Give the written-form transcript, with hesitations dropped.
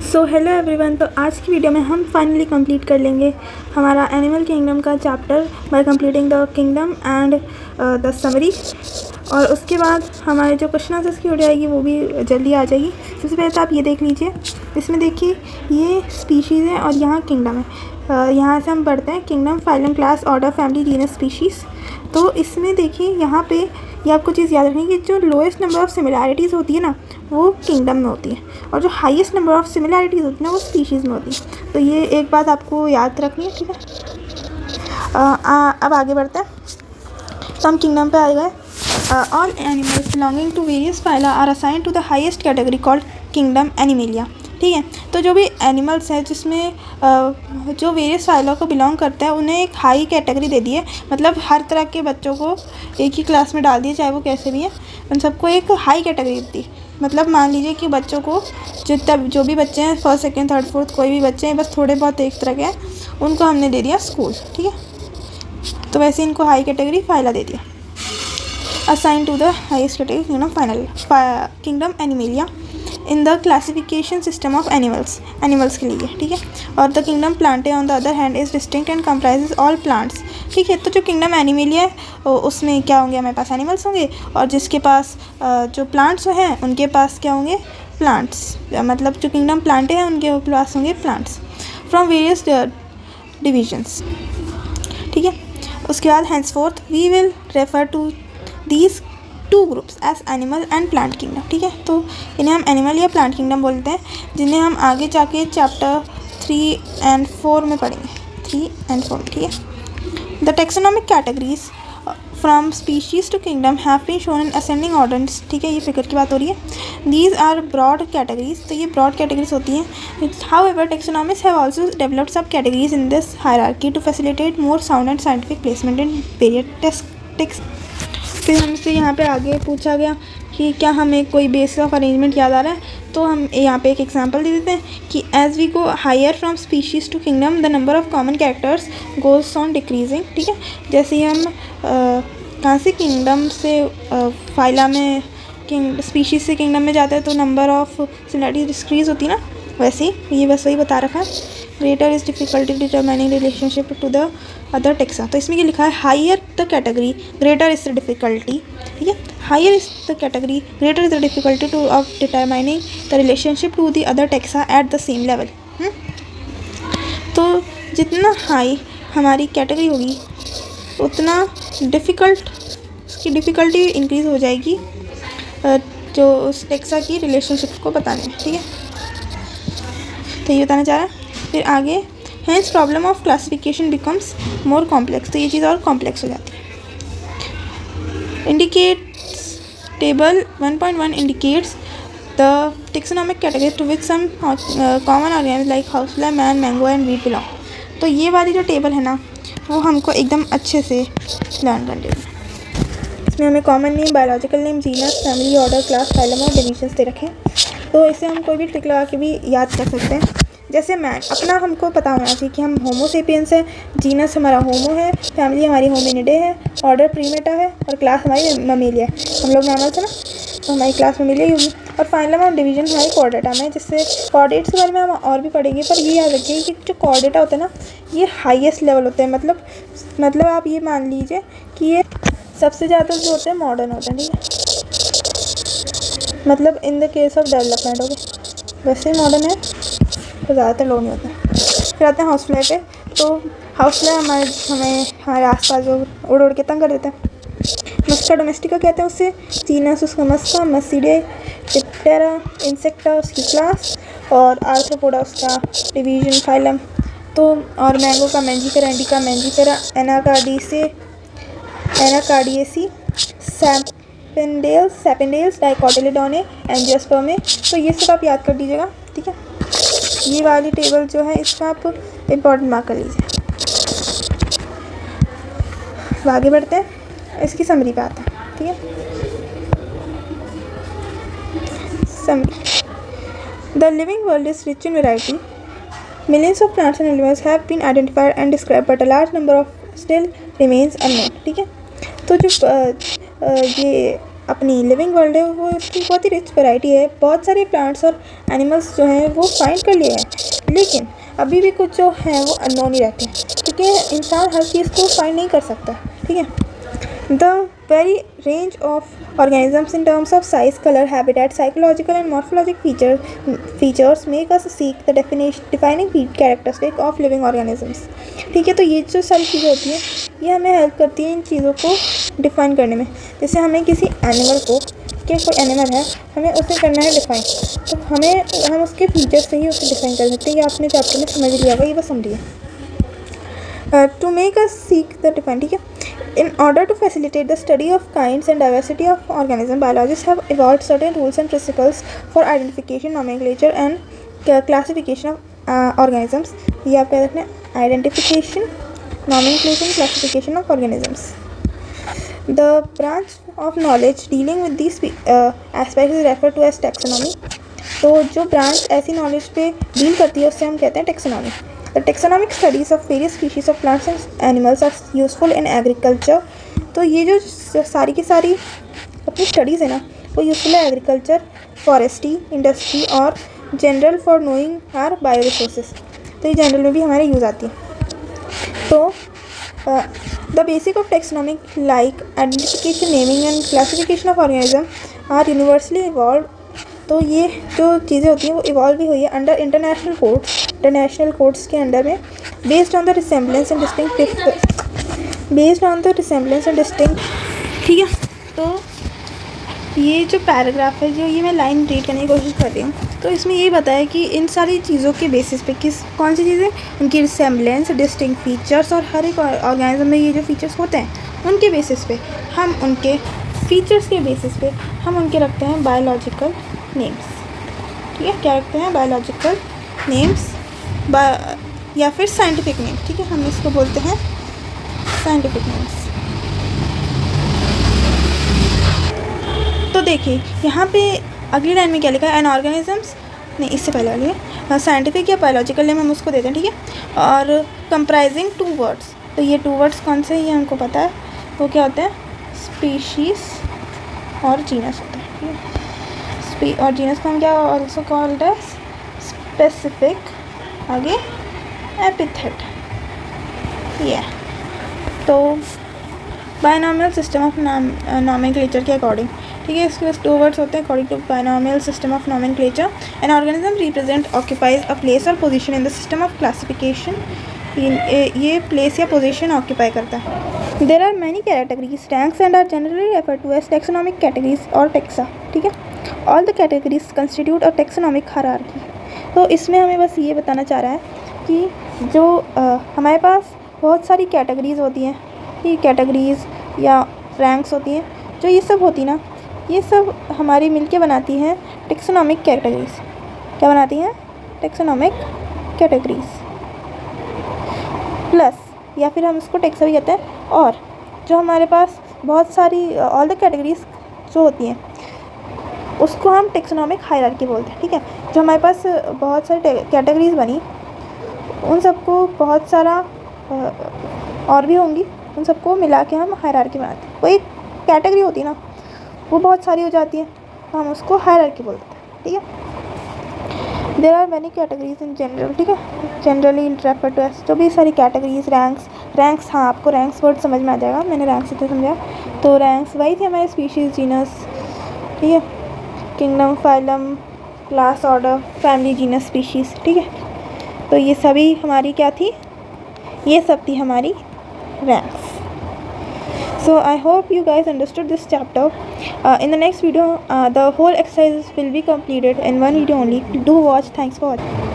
So hello everyone. तो आज की वीडियो में हम फाइनली कंप्लीट कर लेंगे हमारा एनिमल किंगडम का chapter by completing the kingdom and the summary. और उसके बाद हमारे जो क्वेश्चन आंसर्स की वीडियो आएगी वो भी जल्दी आ जाएगी। सबसे पहले तो आप ये देख लीजिए, इसमें देखिए ये स्पीशीज़ है और यहाँ किंगडम है। यहाँ से हम पढ़ते हैं kingdom, phylum, class, order, family, genus, species. तो इसमें देखिए यहाँ पे ये आपको चीज़ याद रखनी है कि जो लोएस्ट नंबर ऑफ़ सिमिलैरिटीज़ होती है ना वो किंगडम में होती है, और जो हाईएस्ट नंबर ऑफ़ सिमिलैरिटीज़ होती है ना वो स्पीशीज़ में होती है। तो ये एक बात आपको याद रखनी है, ठीक है। अब आगे बढ़ते हैं। तो हम किंगडम पे आ गए। All animals belonging to various phyla are assigned to the highest category called kingdom animalia. ठीक है, तो जो भी एनिमल्स हैं जिसमें जो वेरियस फाइलों को बिलोंग करते हैं उन्हें एक हाई कैटेगरी दे दी है। मतलब हर तरह के बच्चों को एक ही क्लास में डाल दिए, चाहे वो कैसे भी हैं, उन सबको एक हाई कैटेगरी दी। मतलब मान लीजिए कि बच्चों को जो भी बच्चे हैं फर्स्ट, सेकंड, थर्ड, फोर्थ, कोई भी बच्चे हैं, बस थोड़े बहुत एक तरह के हैं, उनको हमने दे दिया स्कूल। ठीक है, तो वैसे इनको हाई कैटेगरी फाइला दे दिया। Assign to the highest category kingdom animalia in the classification system of animals के लिए। ठीक है, और the kingdom plantae on the other hand is distinct and comprises all plants. ठीक है, तो जो किंगडम एनिमेलिया है उसमें क्या होंगे, हमारे पास एनिमल्स होंगे, और जिसके पास जो प्लांट्स हैं उनके पास क्या होंगे, प्लांट्स। मतलब जो किंगडम प्लांटे हैं उनके पास होंगे प्लांट्स फ्रॉम वेरियस डिविजन्स। ठीक है, उसके बाद henceforth we will refer to these two groups as animal and plant kingdom. ठीक है, तो इन्हें हम एनिमल या प्लांट किंगडम बोलते हैं, जिन्हें हम आगे जाके चैप्टर 3 and 4 में पढ़ेंगे। 3 and 4 ठीक है। The taxonomic categories from species to kingdom have been shown in ascending orders. ठीक है, ये फिगर की बात हो रही है। दीज आर ब्रॉड कैटेगरीज, तो ये ब्रॉड कैटेगरीज होती हैं। However taxonomist have also developed subcategories in this hierarchy to facilitate more sound and scientific placement in various text. फिर हमसे यहाँ पे आगे पूछा गया कि क्या हमें कोई बेसिस ऑफ अरेंजमेंट याद आ रहा है, तो हम यहाँ पे एक एग्जांपल दे देते हैं कि as we go higher from species to kingdom the number of common characters goes on decreasing. ठीक है, जैसे ही हम कहाँ से किंगडम से फाइला में स्पीशीज़ से किंगडम में जाते हैं तो नंबर ऑफ सिमिलैरिटीज डिक्रीज होती है ना, वैसे ही ये बस वही बता रखा है। Greater is difficulty determining relationship to the other taxa. तो इसमें ये लिखा है higher the category greater is the difficulty. ठीक है, higher is the category greater is the difficulty to of determining the relationship to the other taxa at the same level. तो जितना high हमारी कैटेगरी होगी उतना डिफ़िकल्टी इंक्रीज़ हो जाएगी जो उस टेक्सा की रिलेशनशिप को बताने में। ठीक है, तो ये बताना चाह रहा है। फिर आगे hence problem of classification becomes more complex, तो ये चीज़ और कॉम्प्लेक्स हो जाती है। Indicates table 1.1 indicates the taxonomic category to which some common organism like housefly, man, mango and wheat belong. तो ये वाली जो टेबल है ना वो हमको एकदम अच्छे से लर्न करनी है। इसमें हमें common name, biological name, genus, family, order, class, phylum और डिविजन्स दे रखे हैं। तो इसे हम कोई भी ट्रिक लगा के भी याद कर सकते हैं। जैसे मैन, अपना हमको पता होना चाहिए कि हम होमो सेपियंस है, जीनस हमारा होमो है, फैमिली हमारी होमिनिडे है, ऑर्डर प्रीमेटा है, और क्लास हमारी ममेलिया है। हम लोग मैमल्स है ना, तो हमारी क्लास ममेलिया ही होगी। और फाइनल और डिवीजन हमारी कॉर्डेटा में, जिससे कॉर्डेट्स के बारे में हम और भी पढ़ेंगे। पर ये याद रखिए कि जो कॉर्डेटा होता है ना ये हाईएस्ट लेवल होते हैं। मतलब आप ये मान लीजिए कि ये सबसे ज़्यादा जो होते हैं मॉडर्न होते हैं। ठीक है, मतलब in the case of development हो गए, वैसे ही मॉडर्न है तो ज़्यादातर लोग नहीं होते। फिर आते हैं हाउसफ्लाई पे। तो हाउसफ्लाई हमारे आसपास जो उड़ के तंग कर देते हैं। मस्का डोमेस्टिका कहते हैं उससे, जीनस उसका मस्का, मस्सीडे, डिप्टेरा, इंसेक्टा उसकी क्लास, और आर्थ्रोपोडा उसका डिवीजन, फाइलम। तो और मैंगो का मैंजीफेरा, इंडिका मैंजीफेरा, एनाकार्डियेसी, सैपेंडेल्स, डाइकोटिलिडोने, एंजियोस्पर्मे। तो ये सब आप याद कर दीजिएगा। ठीक है, ये वाली टेबल जो है इसका आप इम्पोर्टेंट मार्क कर लीजिए। आगे बढ़ते हैं, इसकी समरी पे आते हैं। ठीक है, summary. The living world is rich in variety. Millions of plants and animals have been identified and describe but a large number of still remains unknown. ठीक है, तो जो ये अपनी लिविंग वर्ल्ड है वो इसकी बहुत ही रिच वैरायटी है, बहुत सारे प्लांट्स और एनिमल्स जो हैं वो फाइंड कर लिए हैं, लेकिन अभी भी कुछ जो हैं वो अननोन ही रहते हैं, क्योंकि इंसान हर चीज़ को फाइंड नहीं कर सकता, ठीक है। The very range of organisms in terms of size, colour, habitat, psychological and morphological features make us seek the defining characteristic of living organisms, ठीक है। तो ये जो सारी चीज़ें होती हैं ये हमें हेल्प करती हैं इन चीज़ों को डिफ़ाइन करने में। जैसे हमें किसी एनिमल को, कि कोई एनिमल है, हमें उसे करना है डिफ़ाइन, तो हम उसके फीचर से ही उसे डिफ़ाइन कर सकते हैं। ये आपने चैप्टर में समझ लिया होगा, ये बस समझिए। To make us seek the define, ठीक है। In order to facilitate the study of kinds and diversity of organisms, biologists have evolved certain rules and principles for identification, nomenclature and classification of organisms. ये आप क्या रखना है? Identification, nomenclature, classification of organisms. The branch of knowledge dealing with these aspects is referred to as taxonomy. तो जो branch ऐसी knowledge पे deal करती है उससे हम कहते हैं taxonomy. The taxonomic studies of various species of plants and animals are useful in agriculture. तो ये जो सारी की सारी अपनी स्टडीज़ है ना वो यूज़फुल है एग्रीकल्चर, फॉरेस्ट्री, इंडस्ट्री और general for knowing our bio resources. तो ये जनरल में भी हमारे यूज़ आती है। तो the basic of taxonomic like identification, naming and classification of organism are universally evolve. तो ये जो चीज़ें होती हैं वो इवॉल्व भी हुई है अंडर इंटरनेशनल कोड्स के अंडर में, based on the resemblance and distinct, ठीक है। तो ये जो पैराग्राफ है, जो ये मैं लाइन रीड करने की कोशिश कर रही हूँ, तो इसमें ये बताया कि इन सारी चीज़ों के बेसिस पे कौन सी चीज़ें, उनकी रिसेम्बलेंस, डिस्टिंक्ट फीचर्स और हर एक ऑर्गेनिज्म में ये जो फीचर्स होते हैं उनके बेसिस पे हम उनके फीचर्स के बेसिस पे हम उनके रखते हैं बायोलॉजिकल नेम्स, ठीक है। क्या रखते हैं? बायोलॉजिकल नेम्स या फिर साइंटिफिक नेम, ठीक है। हम इसको बोलते हैं साइंटिफिक नेम्स। तो देखिए यहाँ पे अगली लाइन में क्या लिखा है? एन ऑर्गेनिजम्स, नहीं इससे पहले वाली है, साइंटिफिक या बायोलॉजिकल नेम हम उसको देते हैं, ठीक है। और कंप्राइजिंग 2 वर्ड्स, तो ये 2 वर्ड्स कौन से ये हमको पता है, वो क्या होते हैं? स्पीशीज़ और जीनस होता है, ठीक है। और जीनस को हम क्या ऑल्सो कॉल्ड एज स्पेसिफिक, आगे एपिथेट, ये। तो बायनॉमियल सिस्टम ऑफ नॉमेनक्लेचर के अकॉर्डिंग, ठीक है, इसके पास 2 वर्ड्स होते हैं according to binomial system of nomenclature. An organism represent occupies a place और position in the system of classification, ये प्लेस या पोजीशन ऑक्यूपाई करता है। There are many categories, ranks and are generally referred to as taxonomic categories और taxa, ठीक है। All the categories constitute a taxonomic hierarchy. तो इसमें हमें बस ये बताना चाह रहा है कि जो हमारे पास बहुत सारी कैटेगरीज़ होती हैं, ये कैटेगरीज़ या रैंक्स होती हैं, जो ये सब होती ना, ये सब हमारी मिलके बनाती हैं टेक्सोनॉमिक कैटेगरीज़। क्या बनाती हैं? टेक्सोनॉमिक कैटेगरीज़ प्लस, या फिर हम इसको टेक्सा भी कहते हैं। और जो हमारे पास बहुत सारी ऑल द कैटेगरीज जो होती हैं उसको हम टेक्सोनॉमिक हायरार्की बोलते हैं, ठीक है। जो हमारे पास बहुत सारी कैटेगरीज बनी, उन सबको बहुत सारा और भी होंगी, उन सबको मिला के हम हायरार्की बनाते हैं। कोई कैटेगरी होती है ना, वो बहुत सारी हो जाती है, तो हम उसको हायरार्की बोलते हैं, ठीक है। There are many categories in general, ठीक है, जनरली रेफर टू एस, जो भी सारी कैटेगरीज, रैंक्स, हाँ आपको रैंक्स वर्ड समझ में आ जाएगा, मैंने रैंक्स इतना समझा। तो रैंक्स वही थी हमारे स्पीशीज़, जीनस, ठीक है, kingdom, phylum, class, order, family, genus, species, ठीक है। तो ये सभी हमारी क्या थी? ये सब थी हमारी ranks. So I hope you guys understood this chapter. In the next video, the whole exercise will be completed in one video only. Do watch. Thanks for watching.